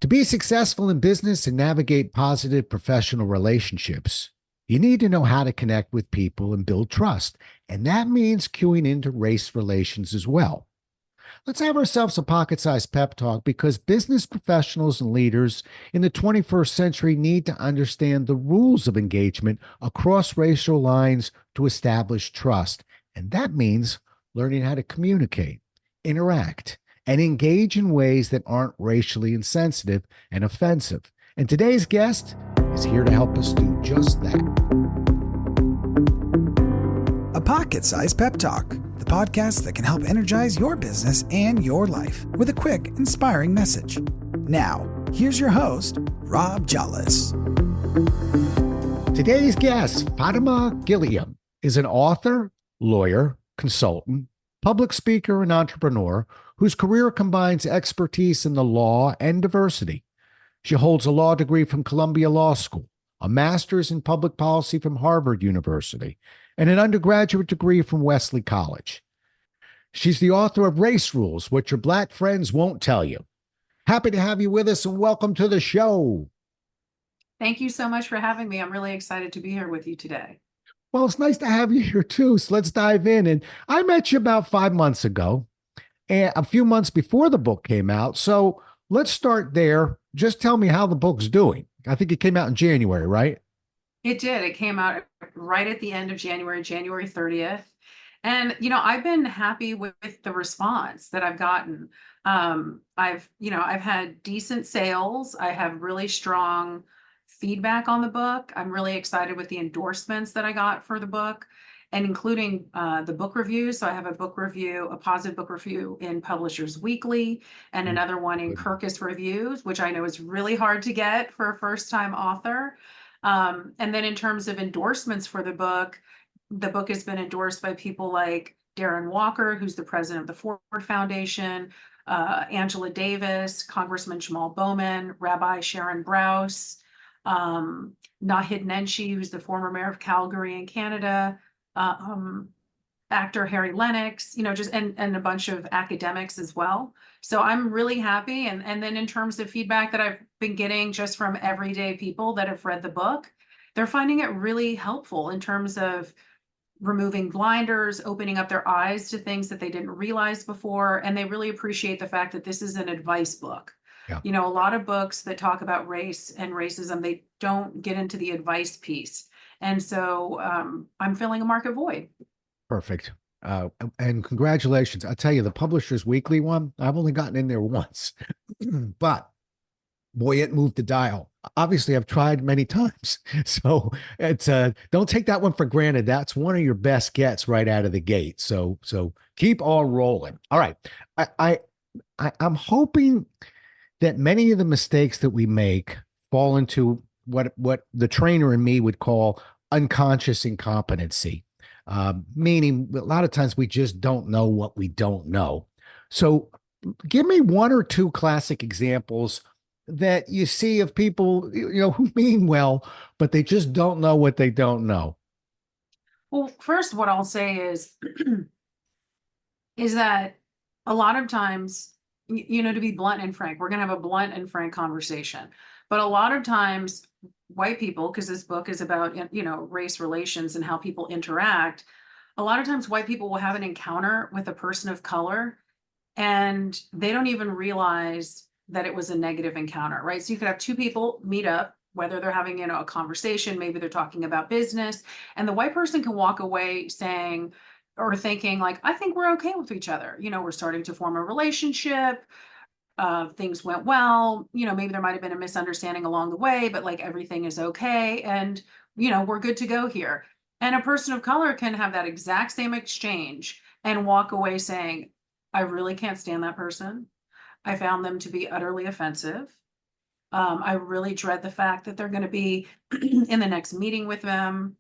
To be successful in business and navigate positive professional relationships, you need to know how to connect with people and build trust. And that means cueing into race relations as well. Let's have ourselves a pocket sized pep talk because business professionals and leaders in the 21st century need to understand the rules of engagement across racial lines to establish trust. And that means learning how to communicate, interact, and engage in ways that aren't racially insensitive and offensive. And today's guest is here to help us do just that. A Pocket Sized Pep Talk, the podcast that can help energize your business and your life with a quick, inspiring message. Now, here's your host, Rob Jollis. Today's guest, Fatimah Gilliam, is an author, lawyer, consultant, public speaker, and entrepreneur whose career combines expertise in the law and diversity. She holds a law degree from Columbia Law School, a master's in public policy from Harvard University, and an undergraduate degree from Wesley College. She's the author of Race Rules, What Your Black Friends Won't Tell You. Happy to have you with us and welcome to the show. Thank you so much for having me. I'm really excited to be here with you today. Well, it's nice to have you here too. So let's dive in. And I met you about 5 months ago, and a few months before the book came out. So let's start there. Just tell me how the book's doing. I think it came out in January, right? It did. It came out right at the end of January, January 30th. And, I've been happy with the response that I've gotten. I've had decent sales. I have really strong feedback on the book. I'm really excited with the endorsements that I got for the book, and including the book reviews. So I have a positive book review in Publishers Weekly, and another one in Kirkus Reviews, which I know is really hard to get for a first-time author. And then in terms of endorsements for the book has been endorsed by people like Darren Walker, who's the president of the Ford Foundation, Angela Davis, Congressman Jamal Bowman, Rabbi Sharon Brous, Nahid Nenshi, who's the former mayor of Calgary in Canada, actor Harry Lennox, and a bunch of academics as well. So I'm really happy. And then in terms of feedback that I've been getting just from everyday people that have read the book, they're finding it really helpful in terms of removing blinders, opening up their eyes to things that they didn't realize before. And they really appreciate the fact that this is an advice book. Yeah. A lot of books that talk about race and racism, they don't get into the advice piece. And so I'm filling a market void. Perfect. And congratulations. I tell you, the Publishers Weekly one, I've only gotten in there once, but boy, it moved the dial. Obviously, I've tried many times. So it's don't take that one for granted. That's one of your best gets right out of the gate. So keep all rolling. All right. I'm hoping that many of the mistakes that we make fall into what the trainer in me would call unconscious incompetency, meaning a lot of times we just don't know what we don't know. So give me one or two classic examples that you see of people, who mean well, but they just don't know what they don't know. Well, first, what I'll say is that a lot of times, to be blunt and frank, we're going to have a blunt and frank conversation. But a lot of times, white people, because this book is about, race relations and how people interact, a lot of times white people will have an encounter with a person of color and they don't even realize that it was a negative encounter, right? So you could have two people meet up, whether they're having, a conversation, maybe they're talking about business, and the white person can walk away saying, or thinking like, I think we're okay with each other. We're starting to form a relationship. Things went well. Maybe there might've been a misunderstanding along the way, but like everything is okay. And, we're good to go here. And a person of color can have that exact same exchange and walk away saying, I really can't stand that person. I found them to be utterly offensive. I really dread the fact that they're going to be in the next meeting with them,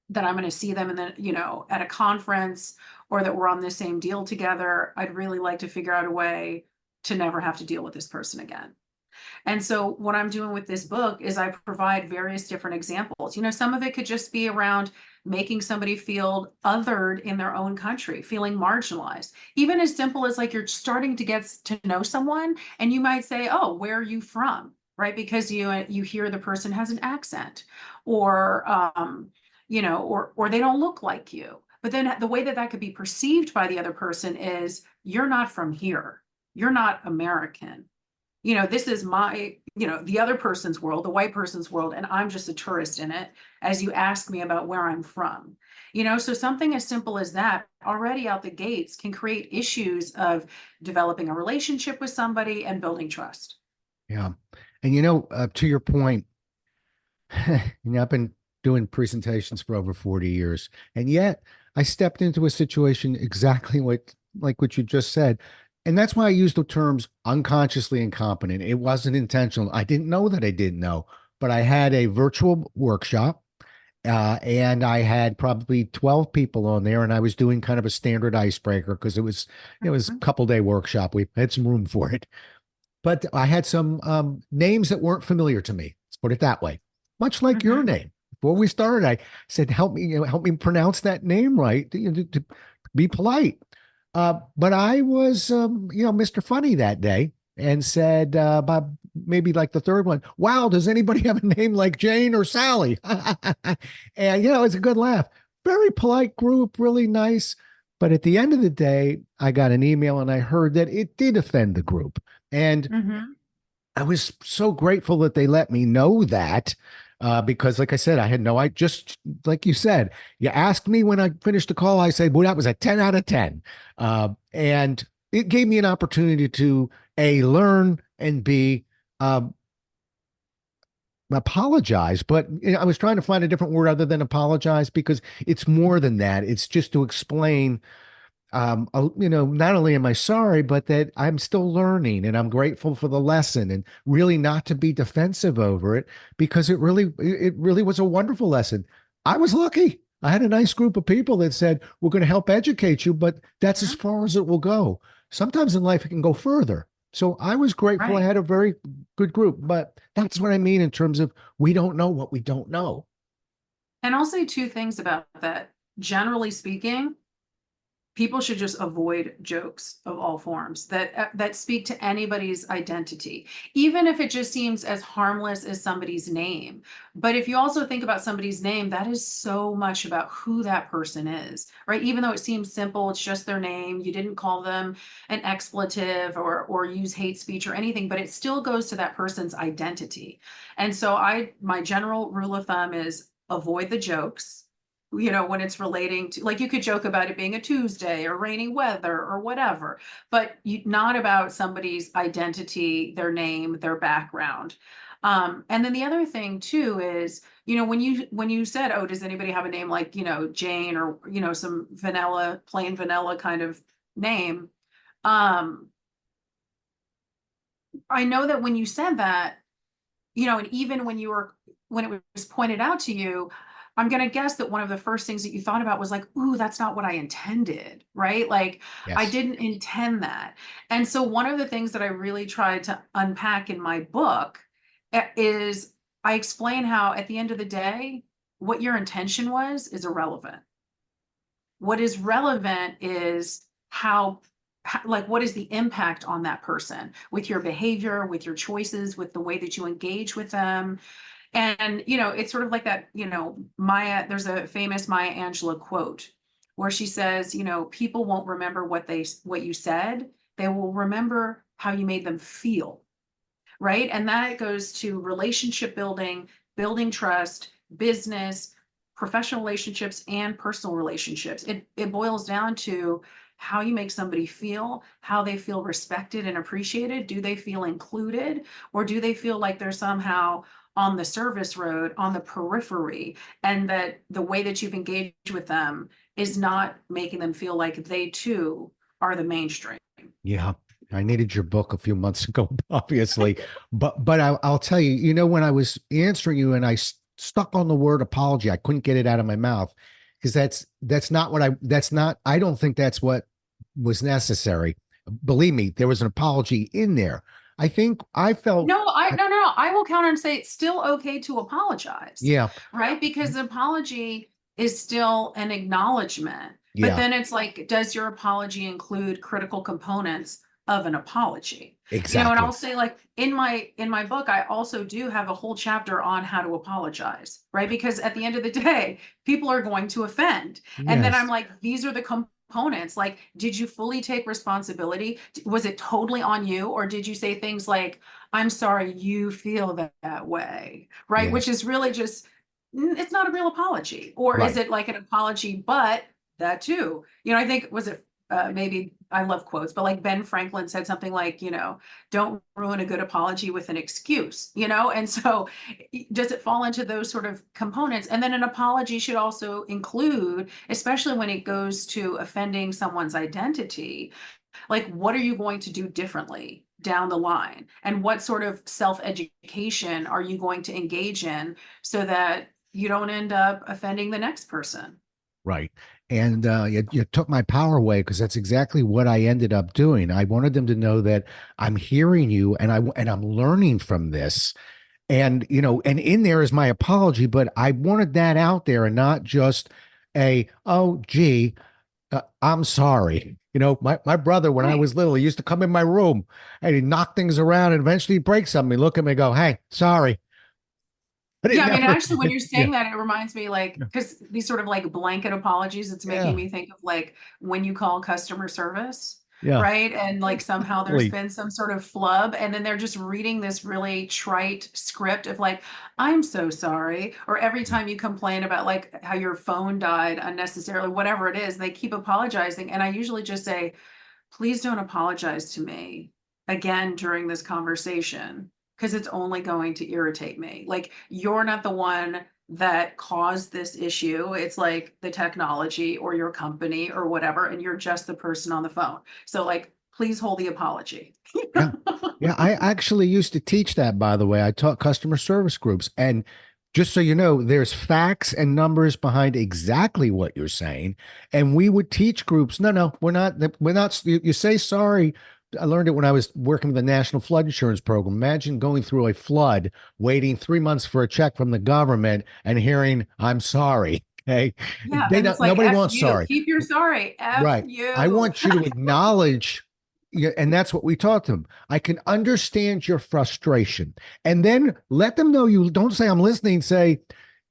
that I'm going to see them in the, at a conference, or that we're on the same deal together. I'd really like to figure out a way to never have to deal with this person again. And so what I'm doing with this book is I provide various different examples. Some of it could just be around making somebody feel othered in their own country, feeling marginalized. Even as simple as like you're starting to get to know someone and you might say, oh, where are you from? Right? Because you hear the person has an accent or or they don't look like you. But then the way that that could be perceived by the other person is you're not from here. You're not American. This is my, the other person's world, the white person's world, and I'm just a tourist in it as you ask me about where I'm from. So something as simple as that already out the gates can create issues of developing a relationship with somebody and building trust. Yeah. And to your point, I've been doing presentations for over 40 years, and yet I stepped into a situation exactly like what you just said. And that's why I use the terms unconsciously incompetent. It wasn't intentional. I didn't know that I didn't know, but I had a virtual workshop, and I had probably 12 people on there, and I was doing kind of a standard icebreaker because it was a couple day workshop. We had some room for it, but I had some names that weren't familiar to me. Let's put it that way. Much like your name. Before we started, I said, "Help me, help me pronounce that name right to be polite." But I was, Mr. Funny that day and said about maybe like the third one, "Wow, does anybody have a name like Jane or Sally?" And it's a good laugh. Very polite group, really nice. But at the end of the day, I got an email and I heard that it did offend the group. And Mm-hmm. I was so grateful that they let me know that, because, like I said, I just like you said, you asked me when I finished the call, I said, well, that was a 10 out of 10. And it gave me an opportunity to A, learn, and B, um, apologize. But I was trying to find a different word other than apologize, because it's more than that. It's just to explain, not only am I sorry, but that I'm still learning and I'm grateful for the lesson, and really not to be defensive over it, because it really was a wonderful lesson. I was lucky. I had a nice group of people that said, we're going to help educate you, but that's as far as it will go. Sometimes in life, it can go further. So I was grateful. I Right. had a very good group, but that's what I mean in terms of we don't know what we don't know. And I'll say two things about that. Generally speaking, people should just avoid jokes of all forms that speak to anybody's identity, even if it just seems as harmless as somebody's name. But if you also think about somebody's name, that is so much about who that person is, right? Even though it seems simple, it's just their name. You didn't call them an expletive or use hate speech or anything, but it still goes to that person's identity. And so my general rule of thumb is avoid the jokes, when it's relating to, like, you could joke about it being a Tuesday or rainy weather or whatever, but not about somebody's identity, their name, their background. And then the other thing too is, when you said, oh, does anybody have a name like, Jane, or, some plain vanilla kind of name? I know that when you said that, and even when it was pointed out to you, I'm going to guess that one of the first things that you thought about was like, ooh, that's not what I intended, right? Like, I Yes. didn't intend that. And so one of the things that I really tried to unpack in my book is I explain how at the end of the day, what your intention was is irrelevant. What is relevant is like, what is the impact on that person with your behavior, with your choices, with the way that you engage with them. And, it's sort of like that, there's a famous Maya Angelou quote where she says, people won't remember what you said. They will remember how you made them feel. Right. And that goes to relationship building, building trust, business, professional relationships, and personal relationships. It boils down to how you make somebody feel, how they feel respected and appreciated. Do they feel included, or do they feel like they're somehow on the service road, on the periphery, and that the way that you've engaged with them is not making them feel like they too are the mainstream? Yeah, I needed your book a few months ago, obviously, but I'll tell you, when I was answering you and I stuck on the word apology, I couldn't get it out of my mouth, because that's not what I don't think that's what was necessary. Believe me, there was an apology in there. I think I felt, No, I will counter and say it's still okay to apologize, yeah, right? Because an apology is still an acknowledgement. But Yeah, then it's like, does your apology include critical components of an apology? And I'll exactly. say, like, in my book, I also do have a whole chapter on how to apologize, right? Because at the end of the day, people are going to offend. And then I'm Yes. like, these are the components. Like, did you fully take responsibility? Was it totally on you? Or did you say things like, I'm sorry you feel that way, right? Yeah. Which is really just, it's not a real apology. Or is Right. it like an apology, but that too? I think, was it maybe, I love quotes, but like Ben Franklin said something like, don't ruin a good apology with an excuse, And so does it fall into those sort of components? And then an apology should also include, especially when it goes to offending someone's identity, like, what are you going to do differently down the line? And what sort of self-education are you going to engage in so that you don't end up offending the next person? Right. And you took my power away because that's exactly what I ended up doing. I wanted them to know that I'm hearing you and I'm learning from this. And and in there is my apology, but I wanted that out there and not just oh gee, I'm sorry. My brother, when I Right. was little, he used to come in my room and he'd knock things around and eventually he'd break something. He'd look at me and go, hey, sorry. But it Yeah, I mean, never, actually, when you're yeah, saying that, it reminds me, like, because these sort of like blanket apologies, it's making yeah, me think of like when you call customer service, yeah, right? And like somehow there's exactly. been some sort of flub, and then they're just reading this really trite script of like, I'm so sorry. Or every time you complain about like how your phone died unnecessarily, whatever it is, they keep apologizing. And I usually just say, please don't apologize to me again during this conversation because it's only going to irritate me. Like, you're not the one that caused this issue. It's like the technology or your company or whatever, and you're just the person on the phone. So, like, please hold the apology. Yeah. Yeah. I actually used to teach that, by the way. I taught customer service groups. And just so you know, there's facts and numbers behind exactly what you're saying. And we would teach groups, no, we're not, you say sorry. I learned it when I was working with the National Flood Insurance Program. Imagine going through a flood, waiting 3 months for a check from the government and hearing, I'm sorry. Okay. Yeah, They then it's don't, like nobody F wants you. sorry. Keep your sorry. F Right. I you. want you to acknowledge, yeah, and that's what we taught them. I can understand your frustration. And then let them know you don't say, I'm listening, say,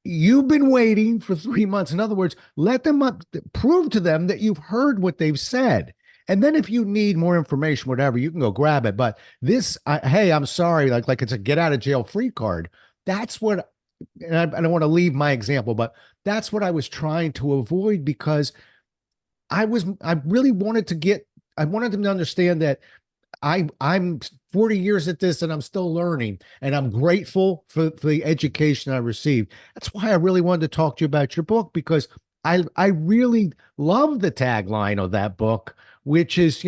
you've been waiting for 3 months. In other words, let them prove to them that you've heard what they've said. And then if you need more information, whatever, you can go grab it. But this, hey, I'm sorry, like it's a get out of jail free card. That's what, and I don't want to leave my example, but that's what I was trying to avoid because I really wanted to I wanted them to understand that I'm 40 years at this and I'm still learning and I'm grateful for the education I received. That's why I really wanted to talk to you about your book because I really love the tagline of that book, which is,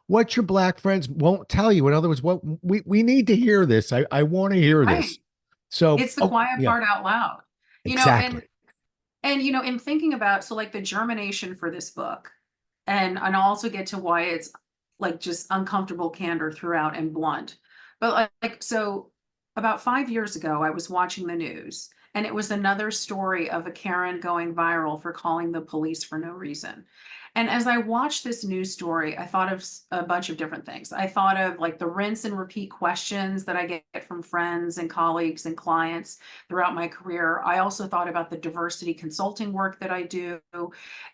what your black friends won't tell you. In other words, what we need to hear this. I want to hear this. Right. So, It's the oh, quiet yeah, part out loud. You know, exactly. and in thinking about, so like the germination for this book, and I'll also get to why it's like just uncomfortable candor throughout and blunt. But so about 5 years ago, I was watching the news and it was another story of a Karen going viral for calling the police for no reason. And as I watched this news story, I thought of a bunch of different things. I thought of like the rinse and repeat questions that I get from friends and colleagues and clients throughout my career. I also thought about the diversity consulting work that I do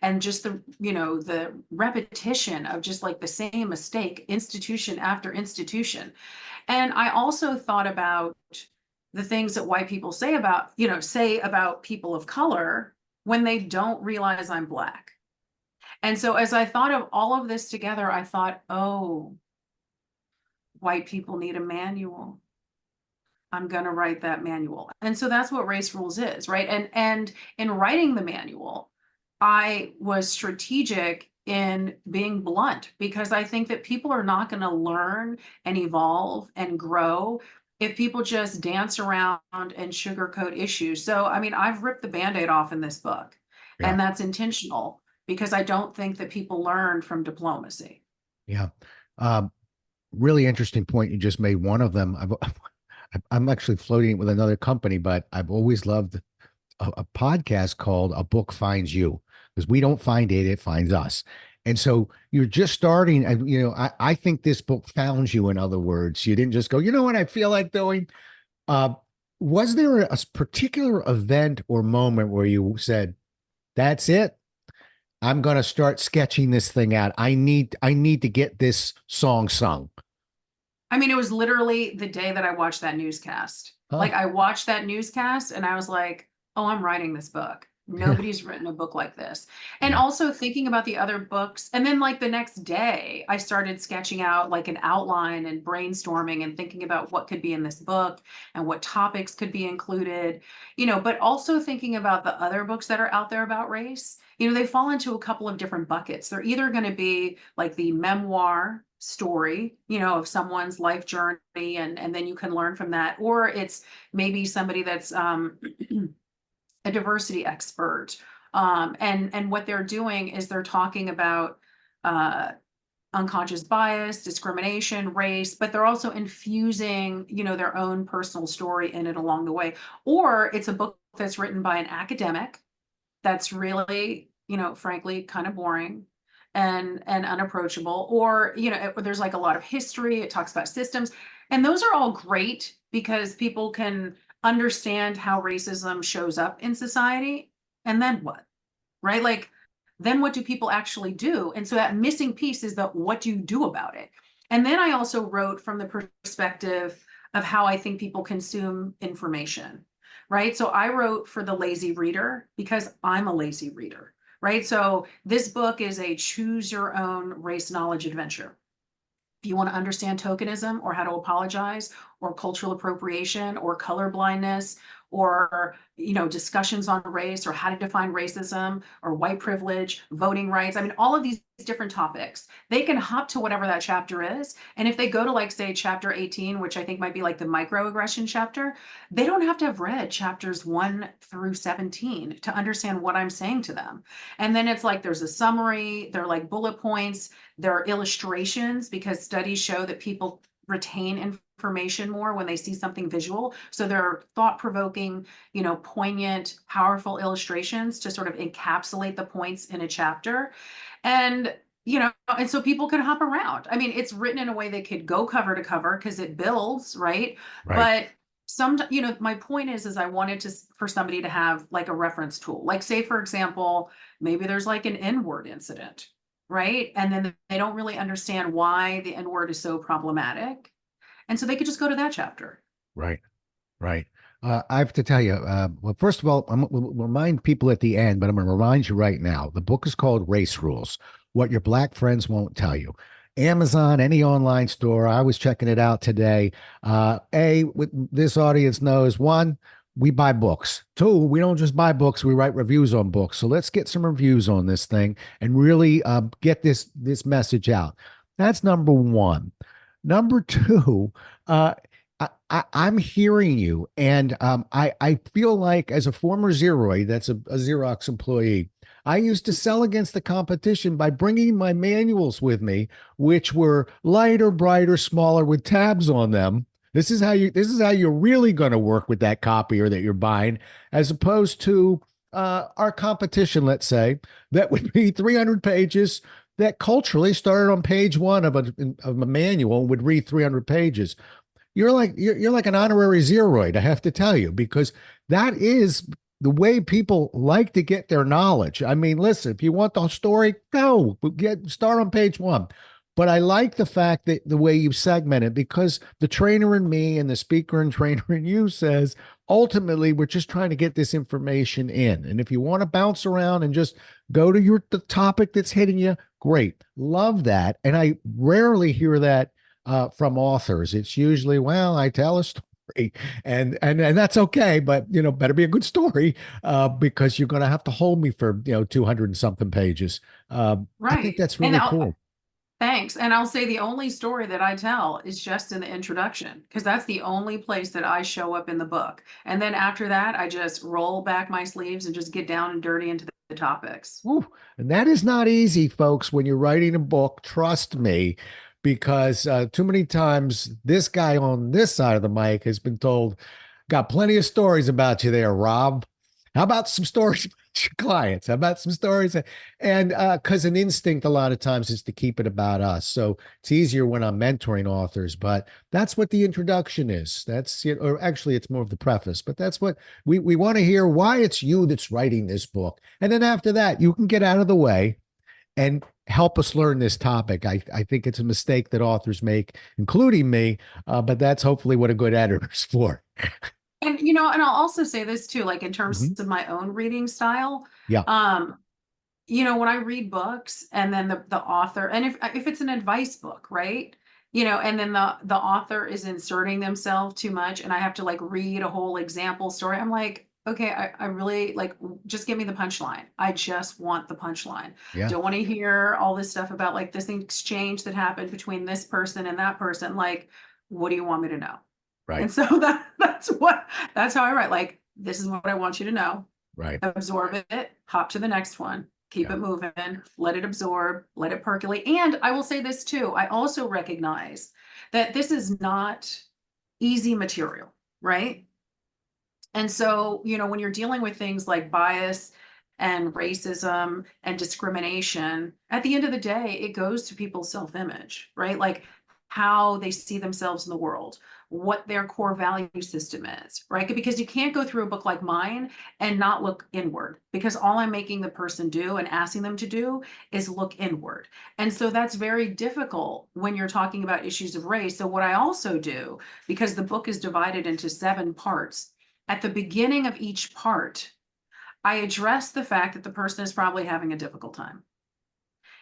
and just the repetition of just like the same mistake institution after institution. And I also thought about the things that white people say about people of color when they don't realize I'm black. And so as I thought of all of this together, I thought, oh, white people need a manual. I'm going to write that manual. And so that's what Race Rules is, right? And in writing the manual, I was strategic in being blunt because I think that people are not going to learn and evolve and grow if people just dance around and sugarcoat issues. So, I mean, I've ripped the Band-Aid off in this book, Yeah. and that's intentional because I don't think that people learn from diplomacy. Yeah. Um, Really interesting point you just made. One of them, I'm actually floating it with another company, but I've always loved a podcast called A Book Finds You, because we don't find it, it finds us. And so you're just starting, and I think this book found you, in other words. You didn't just go, you know what I feel like doing? Uh, was there a particular event or moment where you said, that's it? I'm going to start sketching this thing out. I need to get this song sung. I mean, it was literally the day that I watched that newscast. Huh? Like I watched that newscast and I was like, oh, I'm writing this book. Nobody's written a book like this. And Yeah. also thinking about the other books. And then like the next day, I started sketching out like an outline and brainstorming and thinking about what could be in this book and what topics could be included, but also thinking about the other books that are out there about race. They fall into a couple of different buckets. They're either going to be like the memoir story, of someone's life journey, and then you can learn from that, or it's maybe somebody that's a diversity expert. And what they're doing is they're talking about uh, unconscious bias, discrimination, race, but they're also infusing, their own personal story in it along the way. Or it's a book that's written by an academic that's really, frankly, kind of boring and unapproachable. Or, there's like a lot of history, it talks about systems. And those are all great because people can understand how racism shows up in society. And then what? Right? Like, then what do people actually do? And so that missing piece is the what do you do about it? And then I also wrote from the perspective of how I think people consume information, right? So I wrote for the lazy reader because I'm a lazy reader, right? So this book is a choose your own race knowledge adventure. If you want to understand tokenism or how to apologize or cultural appropriation or color blindness or discussions on race or how to define racism or white privilege, voting rights, I mean all of these different topics, they can hop to whatever that chapter is. And if they go to like say chapter 18, which I think might be like the microaggression chapter, they don't have to have read chapters 1 through 17 to understand what I'm saying to them. And then it's like there's a summary, they're like bullet points, there are illustrations because studies show that people retain information more when they see something visual. So there are thought-provoking, poignant, powerful illustrations to sort of encapsulate the points in a chapter. And and so people can hop around. I mean, it's written in a way they could go cover to cover because it builds, right? Right. But my point is I wanted for somebody to have like a reference tool. Like say, for example, maybe there's like an N-word incident, right? And then they don't really understand why the N-word is so problematic. And so they could just go to that chapter. Right. Right. I have to tell you, well, first of all, we'll remind people at the end, but I'm going to remind you right now. The book is called Race Rules: What Your Black Friends Won't Tell You. Amazon, any online store. I was checking it out today. With this audience knows, one, we buy books. Two, we don't just buy books; we write reviews on books. So let's get some reviews on this thing and really get this message out. That's number one. Number two. I'm hearing you, and I feel like as a former Xeroid, that's a Xerox employee, I used to sell against the competition by bringing my manuals with me, which were lighter, brighter, smaller, with tabs on them. This is how you're really going to work with that copier that you're buying, as opposed to our competition, let's say, that would be 300 pages. That culturally started on page one of a manual and would read 300 pages. You're like an honorary Xeroid, I have to tell you, because that is the way people like to get their knowledge. I mean, listen, if you want the story, go start on page one. But I like the fact that the way you segment it, because the trainer in me and the speaker and trainer in you says, ultimately, we're just trying to get this information in. And if you want to bounce around and just go to the topic that's hitting you, great. Love that. And I rarely hear that from authors. It's usually, well, I tell a story, and that's okay, but better be a good story, because you're going to have to hold me for 200 and something pages. I think Right. that's really cool. Thanks. And I'll say the only story that I tell is just in the introduction, because that's the only place that I show up in the book. And then after that, I just roll back my sleeves and just get down and dirty into the topics. Woo. And that is not easy, folks, when you're writing a book. Trust me, because too many times this guy on this side of the mic has been told, got plenty of stories about you there, Rob. How about some stories about your clients? How about some stories? And because an instinct a lot of times is to keep it about us. So it's easier when I'm mentoring authors, but that's what the introduction is. That's it, or actually it's more of the preface, but that's what we want to hear why it's you that's writing this book. And then after that, you can get out of the way and help us learn this topic. I think it's a mistake that authors make, including me, but that's hopefully what a good editor's for. And and I'll also say this too, like in terms Mhm. of my own reading style, Yeah. um, when I read books and then the author, and if it's an advice book, right? And then the author is inserting themselves too much, and I have to like read a whole example story. I'm like, okay, I really like just give me the punchline. I just want the punchline. Yeah. Don't want to hear all this stuff about like this exchange that happened between this person and that person. Like, what do you want me to know? Right. And so that's how I write. Like, this is what I want you to know. Right. Absorb it, hop to the next one, keep Yeah. it moving, let it absorb, let it percolate. And I will say this too, I also recognize that this is not easy material, right? And so, when you're dealing with things like bias and racism and discrimination, at the end of the day, it goes to people's self image, right? Like how they see themselves in the world, what their core value system is, right? Because you can't go through a book like mine and not look inward, because all I'm making the person do and asking them to do is look inward. And so that's very difficult when you're talking about issues of race. So, what I also do, because the book is divided into 7 parts, at the beginning of each part, I address the fact that the person is probably having a difficult time,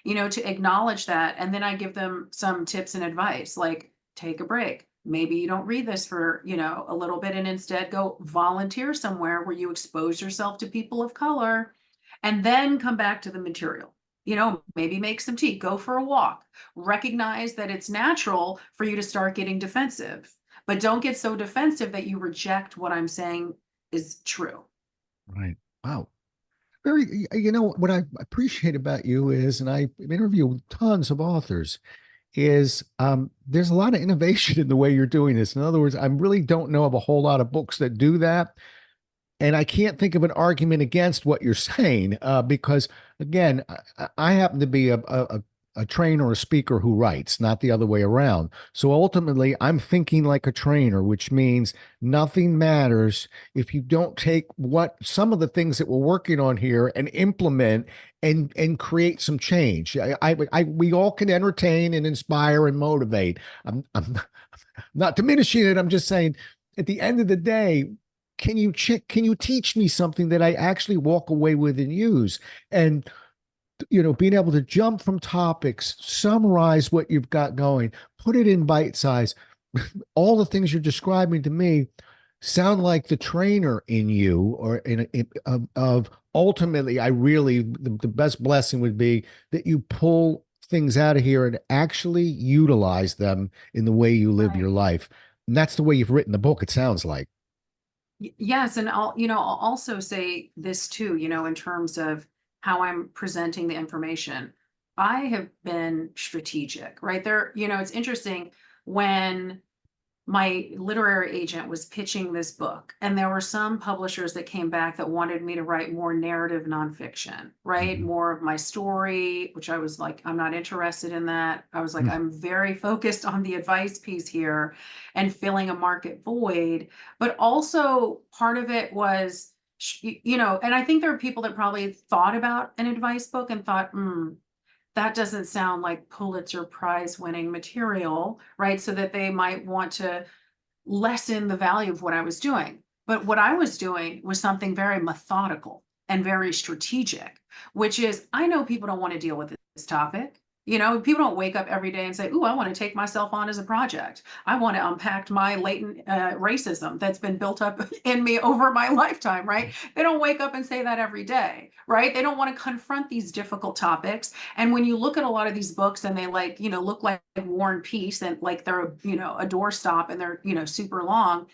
to acknowledge that. And then I give them some tips and advice, like take a break. Maybe you don't read this for, a little bit, and instead go volunteer somewhere where you expose yourself to people of color, and then come back to the material. Maybe make some tea, go for a walk, recognize that it's natural for you to start getting defensive, but don't get so defensive that you reject what I'm saying is true. Right. Wow. Very, what I appreciate about you is, and I interview tons of authors, is there's a lot of innovation in the way you're doing this. In other words, I really don't know of a whole lot of books that do that. And I can't think of an argument against what you're saying, because again, I happen to be a trainer or a speaker who writes, not the other way around. So ultimately, I'm thinking like a trainer, which means nothing matters if you don't take what some of the things that we're working on here and implement and create some change. We all can entertain and inspire and motivate. I'm not diminishing it. I'm just saying, at the end of the day, can you teach me something that I actually walk away with and use? And being able to jump from topics, summarize what you've got going, put it in bite size. All the things you're describing to me sound like the trainer in you, or of ultimately, I really the best blessing would be that you pull things out of here and actually utilize them in the way you live Right. your life. And that's the way you've written the book, it sounds like. Yes, and I'll also say this too, in terms of how I'm presenting the information. I have been strategic, right? It's interesting when my literary agent was pitching this book, and there were some publishers that came back that wanted me to write more narrative nonfiction, right? Mhm. More of my story, which I was like, I'm not interested in that. I was like, Mm. I'm very focused on the advice piece here and filling a market void. But also, part of it was, and I think there are people that probably thought about an advice book and thought, that doesn't sound like Pulitzer Prize winning material, right? So that they might want to lessen the value of what I was doing. But what I was doing was something very methodical and very strategic, which is, I know people don't want to deal with this topic. People don't wake up every day and say, "Ooh, I want to take myself on as a project. I want to unpack my latent racism that's been built up in me over my lifetime," right? They don't wake up and say that every day, right? They don't want to confront these difficult topics. And when you look at a lot of these books and they look like War and Peace, and like they're, a doorstop, and they're, super long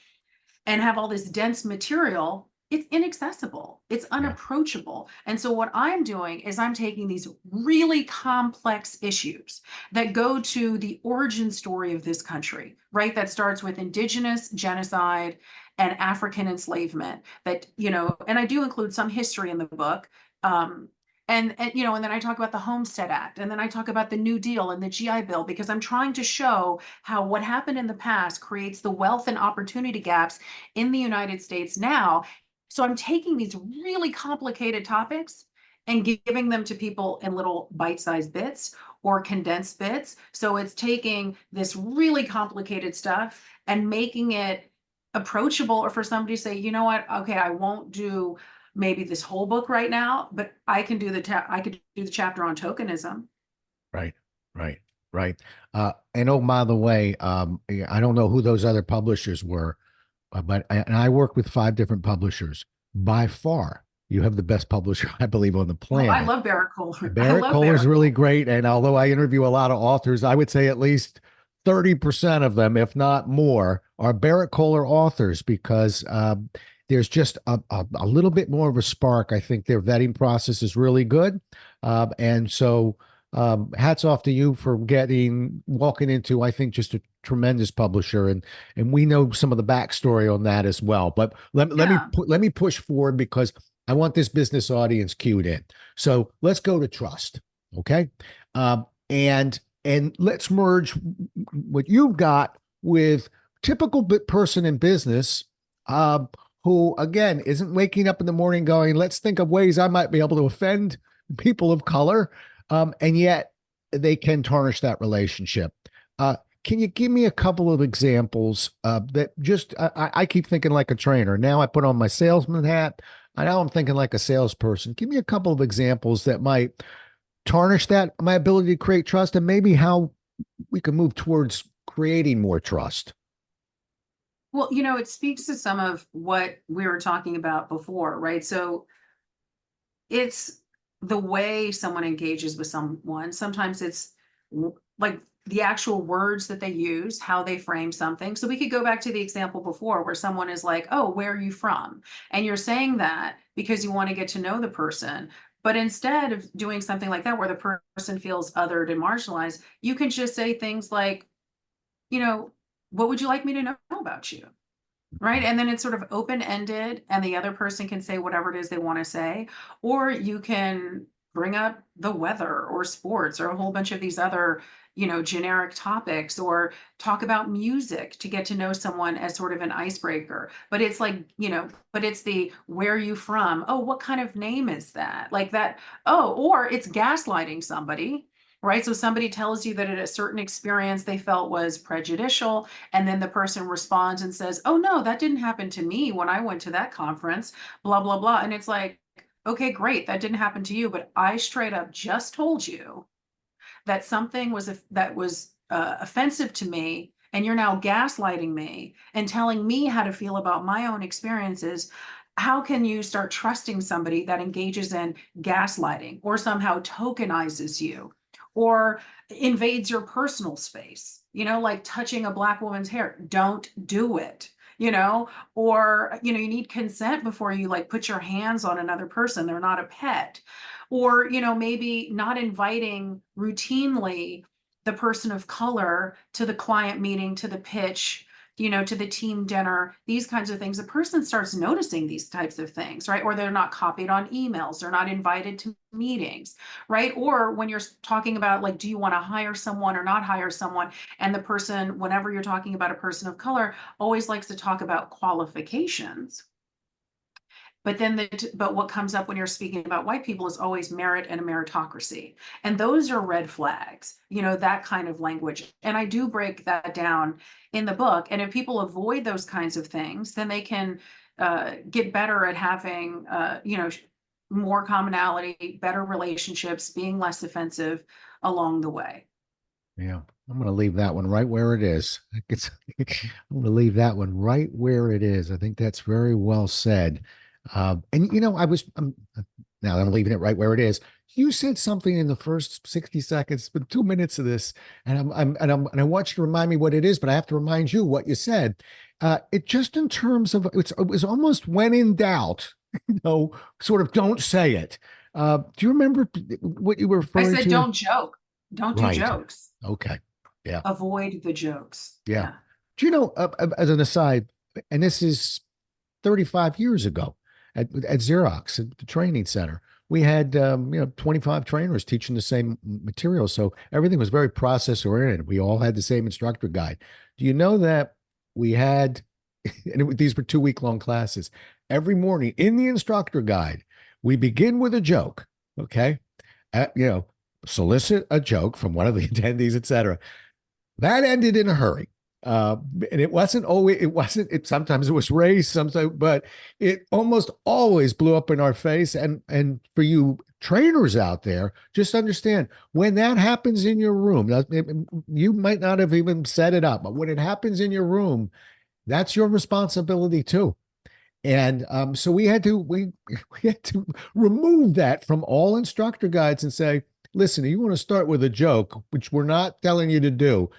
and have all this dense material, it's inaccessible, it's Yeah. unapproachable. And so what I'm doing is I'm taking these really complex issues that go to the origin story of this country, right? That starts with indigenous genocide and African enslavement, that, and I do include some history in the book. Um, and then I talk about the Homestead Act, and then I talk about the New Deal and the GI Bill, because I'm trying to show how what happened in the past creates the wealth and opportunity gaps in the United States now. So I'm taking these really complicated topics and giving them to people in little bite-sized bits or condensed bits. So it's taking this really complicated stuff and making it approachable, or for somebody to say, you know what, okay, I won't do maybe this whole book right now, but I can do I could do the chapter on tokenism. Right, right, right. And oh, by the way, I don't know who those other publishers were, and I work with 5 different publishers. By far, you have the best publisher, I believe, on the Oh, I planet. love Barrett Kohler. I Barrett love Kohler is Barrett really Kohler. great. And although I interview a lot of authors, I would say at least 30% of them, if not more, are Barrett Kohler authors, because there's just a little bit more of a spark. I think their vetting process is really good. And so hats off to you for walking into, I think, just a tremendous publisher. And we know some of the backstory on that as well. But Yeah. let me push forward, because I want this business audience cued in. So let's go to trust. Okay. And let's merge what you've got with typical person in business, who again isn't waking up in the morning going, let's think of ways I might be able to offend people of color. And yet they can tarnish that relationship. Can you give me a couple of examples that just, I keep thinking like a trainer. Now I put on my salesman hat. I know I'm thinking like a salesperson. Give me a couple of examples that might tarnish that, my ability to create trust, and maybe how we can move towards creating more trust. Well, it speaks to some of what we were talking about before, right? So it's the way someone engages with someone. Sometimes it's like the actual words that they use, how they frame something. So we could go back to the example before where someone is like, oh, where are you from? And you're saying that because you want to get to know the person. But instead of doing something like that where the person feels othered and marginalized, you can just say things like, what would you like me to know about you? Right. And then it's sort of open ended, and the other person can say whatever it is they want to say. Or you can bring up the weather or sports or a whole bunch of these other, generic topics, or talk about music to get to know someone as sort of an icebreaker. But it's like, but it's the where are you from? Oh, what kind of name is that? Like that. Oh, or it's gaslighting somebody. Right. So somebody tells you that at a certain experience they felt was prejudicial, and then the person responds and says, oh, no, that didn't happen to me when I went to that conference, blah, blah, blah. And it's like, okay, great. That didn't happen to you. But I straight up just told you that something that was offensive to me. And you're now gaslighting me and telling me how to feel about my own experiences. How can you start trusting somebody that engages in gaslighting or somehow tokenizes you or invades your personal space? Like touching a Black woman's hair. Don't do it. Or you need consent before you like put your hands on another person. They're not a pet. Or maybe not inviting routinely the person of color to the client meeting, to the pitch, to the team dinner, these kinds of things. The person starts noticing these types of things, right? Or they're not copied on emails, they're not invited to meetings, right? Or when you're talking about like, do you want to hire someone or not hire someone? And the person, whenever you're talking about a person of color, always likes to talk about qualifications. But what comes up when you're speaking about white people is always merit and a meritocracy. And those are red flags, that kind of language. And I do break that down in the book. And if people avoid those kinds of things, then they can get better at having, more commonality, better relationships, being less offensive along the way. Yeah, I'm going to leave that one right where it is. I'm going to leave that one right where it is. I think that's very well said. And I was now that I'm leaving it right where it is. you said something in the first 60 seconds, but 2 minutes of this, and I want you to remind me what it is, but I have to remind you what you said. It just in terms of it was almost when in doubt, sort of don't say it. Do you remember what you were I referring said, to? don't joke. Don't do Right. jokes. Okay. Yeah. Avoid the jokes. Yeah. Yeah. Do you know, as an aside, and this is 35 years ago at Xerox, at the training center, we had, 25 trainers teaching the same material. So everything was very process oriented. We all had the same instructor guide. Do you know that we had, these were 2 week long classes. Every morning in the instructor guide, we begin with a joke. Okay. Uh, you know, Solicit a joke from one of the attendees, etc. That ended in a hurry. And it wasn't always, sometimes it was race, sometimes, but it almost always blew up in our face. And for you trainers out there, just understand when that happens in your room, you might not have even set it up, but when it happens in your room, that's your responsibility too. And so we had to remove that from all instructor guides and say, listen, you want to start with a joke, which we're not telling you to do.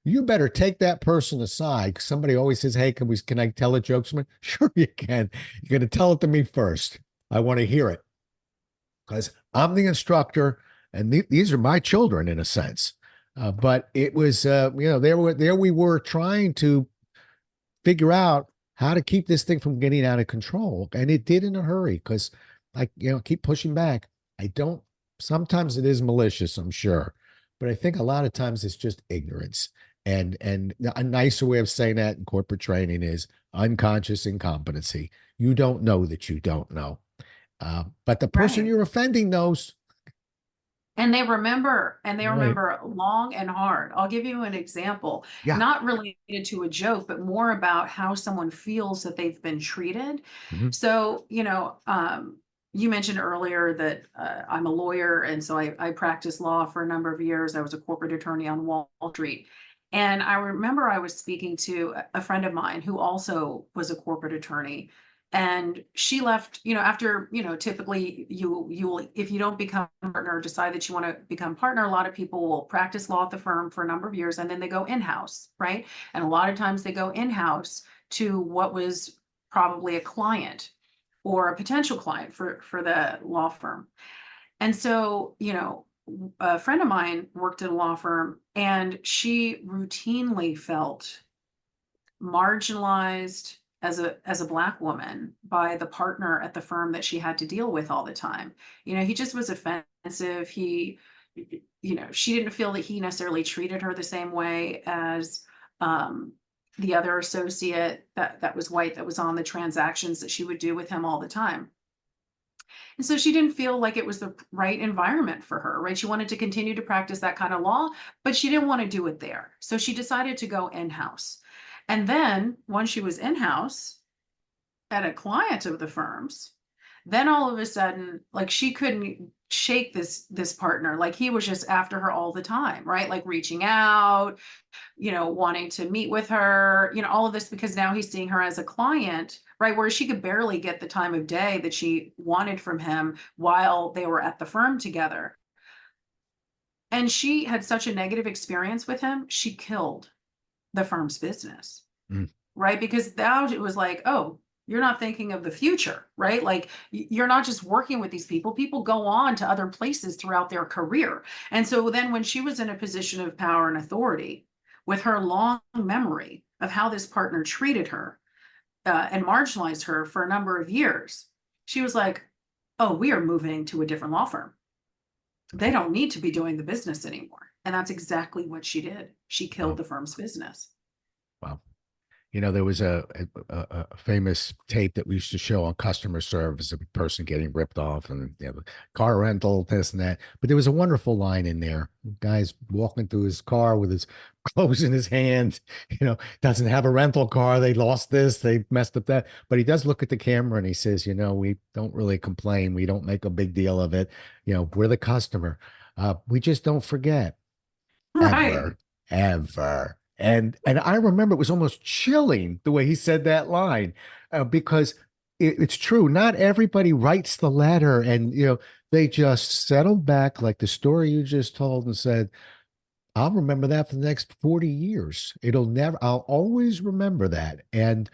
You better take that person aside. Somebody always says, hey, can I tell a joke? Sure, you can. You're going to tell it to me first. I want to hear it because I'm the instructor and these are my children in a sense. But it was, there we were trying to figure out how to keep this thing from getting out of control. And it did in a hurry because keep pushing back. I don't, sometimes it is malicious, I'm sure, but I think a lot of times it's just ignorance. And a nicer way of saying that in corporate training is unconscious incompetency. You don't know that you don't know. But the person Right. you're offending knows. And they Right. remember long and hard. I'll give you an example, Yeah. not related to a joke, but more about how someone feels that they've been treated. Mhm. So, you mentioned earlier that I'm a lawyer, and so I practiced law for a number of years. I was a corporate attorney on Wall Street. And I remember I was speaking to a friend of mine who also was a corporate attorney, and she left, after, typically you will, if you don't become a partner or decide that you want to become partner, a lot of people will practice law at the firm for a number of years and then they go in-house, right? And a lot of times they go in-house to what was probably a client or a potential client for the law firm. And so, a friend of mine worked at a law firm and she routinely felt marginalized as a black woman by the partner at the firm that she had to deal with all the time. He just was offensive. She didn't feel that he necessarily treated her the same way as um the other associate that was white that was on the transactions that she would do with him all the time. And so she didn't feel like it was the right environment for her, right? She wanted to continue to practice that kind of law, but she didn't want to do it there. So she decided to go in-house. And then once she was in-house at a client of the firm's, then all of a sudden, like she couldn't shake this partner. Like he was just after her all the time, right? Like reaching out, wanting to meet with her, all of this because now he's seeing her as a client, right? Where she could barely get the time of day that she wanted from him while they were at the firm together. And she had such a negative experience with him, she killed the firm's business, Mm. right? Because now it was like, oh, you're not thinking of the future, right? Like you're not just working with these people. People go on to other places throughout their career. And so then when she was in a position of power and authority, with her long memory of how this partner treated her and marginalized her for a number of years, she was like, oh, we are moving to a different law firm. They don't need to be doing the business anymore. And that's exactly what she did. She killed Wow. the firm's business. Wow. There was a famous tape that we used to show on customer service of a person getting ripped off and car rental, this and that. But there was a wonderful line in there. The guy's walking through his car with his clothes in his hand, doesn't have a rental car. They lost this, they messed up that. But he does look at the camera and he says, we don't really complain. We don't make a big deal of it. We're the customer. We just don't forget. Right. Ever, ever. And I remember it was almost chilling the way he said that line, because it's true. Not everybody writes the letter, and They just settled back like the story you just told and said, I'll remember that for the next 40 years. I'll always remember that. And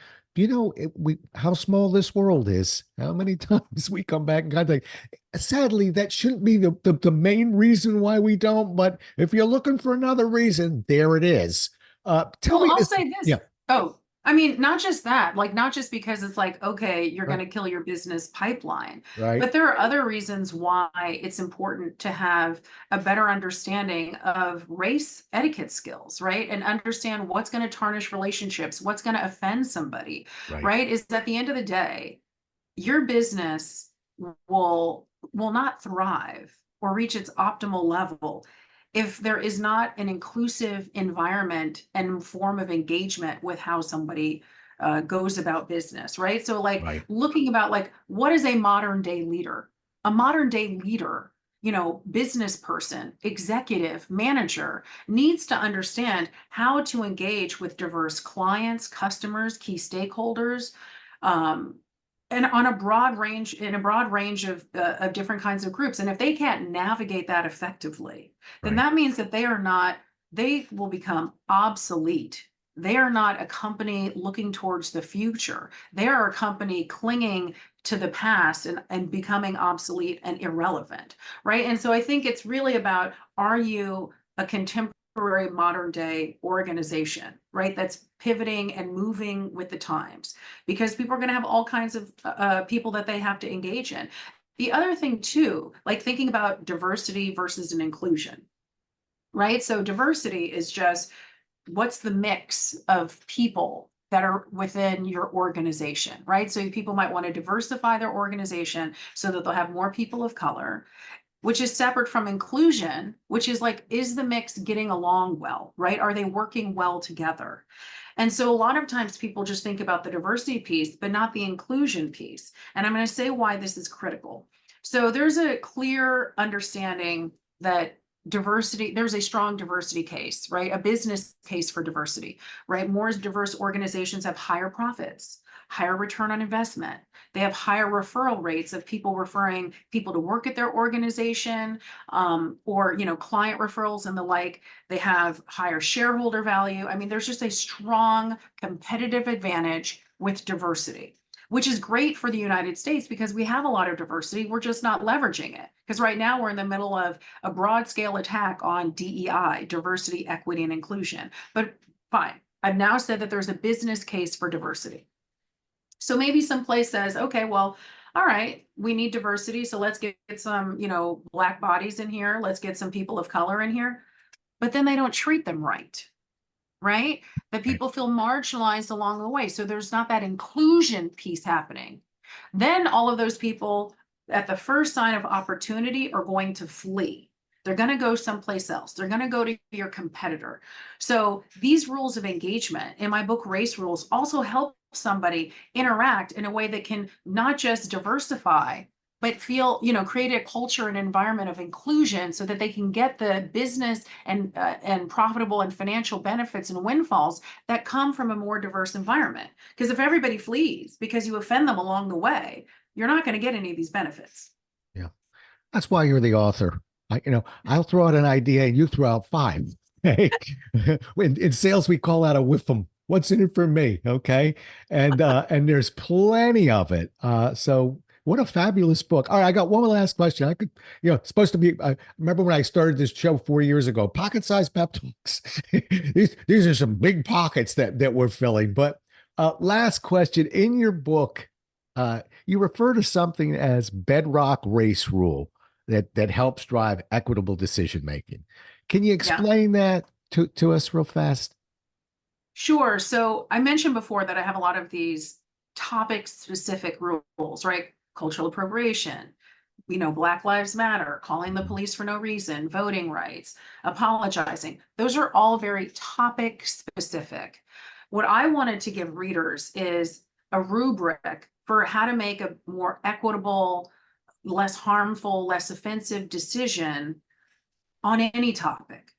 how small this world is, how many times we come back in contact. Sadly, that shouldn't be the main reason why we don't. But if you're looking for another reason, there it is. Tell Well, me I'll this. say this. Yeah, Oh, I mean, not just that, like, not just because it's like, okay, you're going right, to kill your business pipeline, right, but there are other reasons why it's important to have a better understanding of race etiquette skills, right? And understand what's going to tarnish relationships, what's going to offend somebody, right, right? Is at the end of the day, your business will not thrive or reach its optimal level if there is not an inclusive environment and form of engagement with how somebody goes about business, right? So like right, looking about like what is a modern day leader? A modern day leader, business person, executive, manager needs to understand how to engage with diverse clients, customers, key stakeholders, um, and on a broad range, in a broad range of different kinds of groups. And if they can't navigate that effectively, then right, that means that they will become obsolete. They are not a company looking towards the future. They are a company clinging to the past and becoming obsolete and irrelevant, right? And so I think it's really about, are you a contemporary modern day organization, right? That's pivoting and moving with the times, because people are going to have all kinds of people that they have to engage in. The other thing too, like thinking about diversity versus an inclusion, right? So diversity is just what's the mix of people that are within your organization, right? So people might want to diversify their organization so that they'll have more people of color, which is separate from inclusion, which is like, is the mix getting along well, right? Are they working well together? And so a lot of times people just think about the diversity piece, but not the inclusion piece. And I'm going to say why this is critical. So there's a clear understanding that there's a strong diversity case, right? A business case for diversity, right? More diverse organizations have higher profits, higher return on investment. They have higher referral rates of people referring people to work at their organization, or client referrals and the like. They have higher shareholder value. I mean, there's just a strong competitive advantage with diversity, which is great for the United States because we have a lot of diversity. We're just not leveraging it. Because right now we're in the middle of a broad scale attack on DEI, diversity, equity, and inclusion. But fine, I've now said that there's a business case for diversity. So maybe someplace says, okay, well, all right, we need diversity. So let's get some, Black bodies in here. Let's get some people of color in here. But then they don't treat them right, right? That right. people feel marginalized along the way. So there's not that inclusion piece happening. Then all of those people at the first sign of opportunity are going to flee. They're going to go someplace else. They're going to go to your competitor. So these rules of engagement in my book, Race Rules, also help somebody interact in a way that can not just diversify, but create a culture and environment of inclusion so that they can get the business and profitable and financial benefits and windfalls that come from a more diverse environment. Because if everybody flees because you offend them along the way, you're not going to get any of these benefits. Yeah. That's why you're the author. I'll throw out an idea and you throw out five. Okay. In sales, we call that a whiff 'em. What's in it for me? Okay. And there's plenty of it. So what a fabulous book. All right, I got one last question. Supposed to be, remember when I started this show 4 years ago, Pocket Sized Pep Talks. These are some big pockets that we're filling. But last question. In your book, you refer to something as Bedrock Race Rule that helps drive equitable decision making. Can you Yeah. explain that to us real fast? Sure. So I mentioned before that I have a lot of these topic specific rules, right? Cultural appropriation, Black Lives Matter, calling the police for no reason, voting rights, apologizing. Those are all very topic specific. What I wanted to give readers is a rubric for how to make a more equitable, less harmful, less offensive decision on any topic,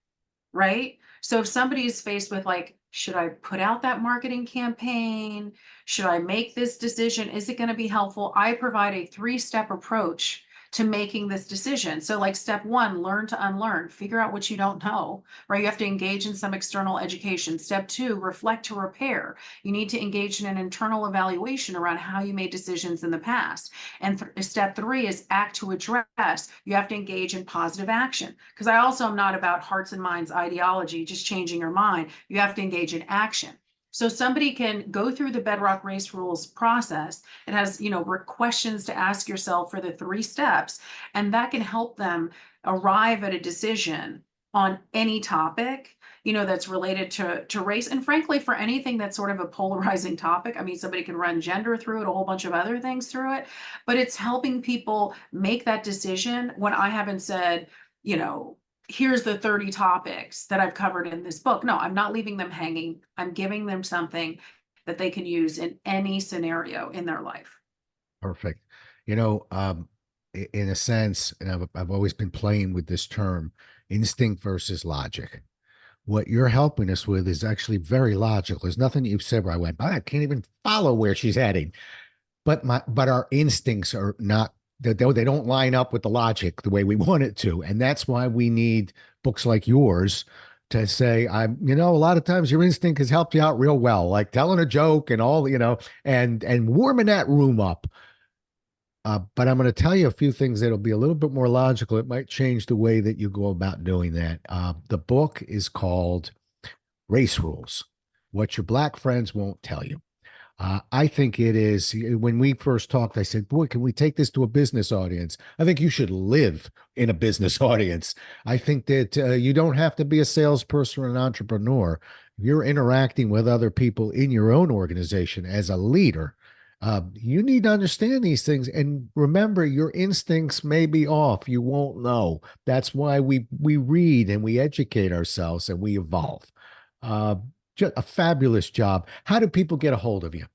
right? So if somebody is faced with like, should I put out that marketing campaign? Should I make this decision? Is it going to be helpful? I provide a 3-step approach to making this decision. So like step one, learn to unlearn, figure out what you don't know, right? You have to engage in some external education. Step two, reflect to repair. You need to engage in an internal evaluation around how you made decisions in the past. And step three is act to address. You have to engage in positive action. Because I also am not about hearts and minds ideology, just changing your mind. You have to engage in action. So somebody can go through the Bedrock Race Rules process. It has, questions to ask yourself for the 3 steps, and that can help them arrive at a decision on any topic, that's related to race. And frankly, for anything that's sort of a polarizing topic, I mean, somebody can run gender through it, a whole bunch of other things through it, but it's helping people make that decision when I haven't said, here's the 30 topics that I've covered in this book. No, I'm not leaving them hanging. I'm giving them something that they can use in any scenario in their life. Perfect. In a sense, and I've always been playing with this term, instinct versus logic. What you're helping us with is actually very logical. There's nothing you've said where I went, I can't even follow where she's heading. But our instincts are not, they don't line up with the logic the way we want it to. And that's why we need books like yours to say, a lot of times your instinct has helped you out real well, like telling a joke and all, and warming that room up. But I'm going to tell you a few things that'll be a little bit more logical. It might change the way that you go about doing that. The book is called Race Rules: What Your Black Friends Won't Tell You. I think it is. When we first talked, I said, boy, can we take this to a business audience? I think you should live in a business audience. I think that you don't have to be a salesperson or an entrepreneur. You're interacting with other people in your own organization as a leader. You need to understand these things. And remember, your instincts may be off. You won't know. That's why we read and we educate ourselves and we evolve. Just a fabulous job. How do people get a hold of you?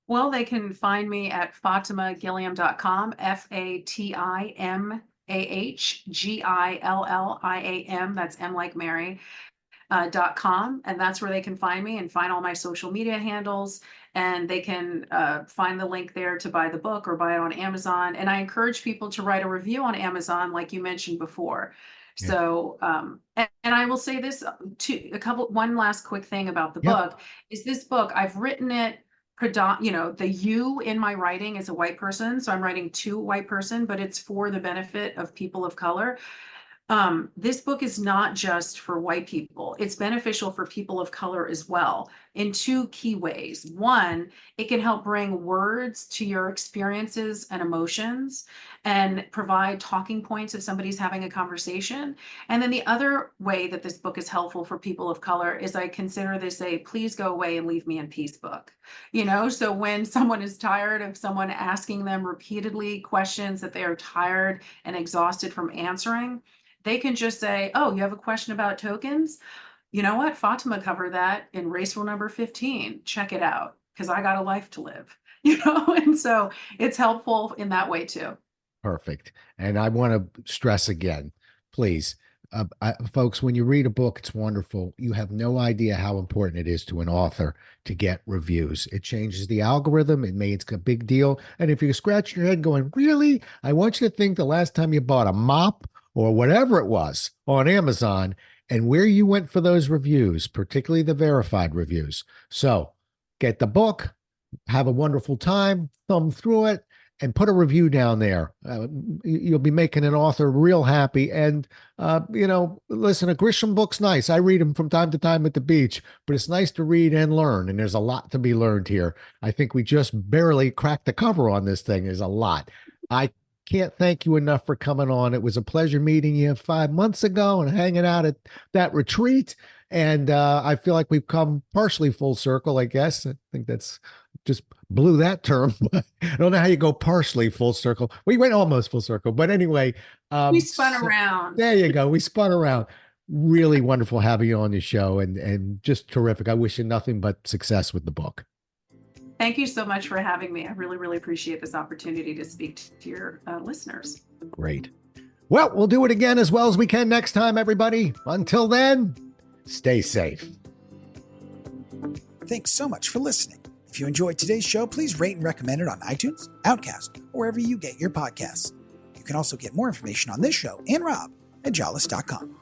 Well, they can find me at fatimahgilliam.com, FATIMAHGILLIAM. That's M like Mary. .com, and that's where they can find me and find all my social media handles, and they can find the link there to buy the book or buy it on Amazon. And I encourage people to write a review on Amazon, like you mentioned before. Yeah. So, and I will say this one last quick thing about the book is this book, I've written it the you in my writing is a white person. So I'm writing to a white person, but it's for the benefit of people of color. This book is not just for white people. It's beneficial for people of color as well in 2 key ways. One, it can help bring words to your experiences and emotions and provide talking points if somebody's having a conversation. And then the other way that this book is helpful for people of color is I consider this a please go away and leave me in peace book. So when someone is tired of someone asking them repeatedly questions that they are tired and exhausted from answering, they can just say, oh, you have a question about tokens? You know what? Fatimah covered that in race rule number 15. Check it out, because I got a life to live, and so it's helpful in that way too. Perfect. And I want to stress again, please, folks, when you read a book, it's wonderful. You have no idea how important it is to an author to get reviews. It changes the algorithm. It makes a big deal. And if you're scratching your head going, really? I want you to think the last time you bought a mop or whatever it was on Amazon and where you went for those reviews, particularly the verified reviews. So get the book, have a wonderful time, thumb through it, and put a review down there. You'll be making an author real happy. And, listen, a Grisham book's nice. I read them from time to time at the beach, but it's nice to read and learn. And there's a lot to be learned here. I think we just barely cracked the cover on this thing. There's a lot. I can't thank you enough for coming on. It was a pleasure meeting you 5 months ago and hanging out at that retreat. And I feel like we've come partially full circle, I guess. I think that's just blew that term. I don't know how you go partially full circle. We went almost full circle. But anyway. We spun around. There you go. We spun around. Really wonderful having you on the show and just terrific. I wish you nothing but success with the book. Thank you so much for having me. I really, really appreciate this opportunity to speak to your listeners. Great. Well, we'll do it again as well as we can next time, everybody. Until then, stay safe. Thanks so much for listening. If you enjoyed today's show, please rate and recommend it on iTunes, Outcast, or wherever you get your podcasts. You can also get more information on this show and Rob at jollis.com.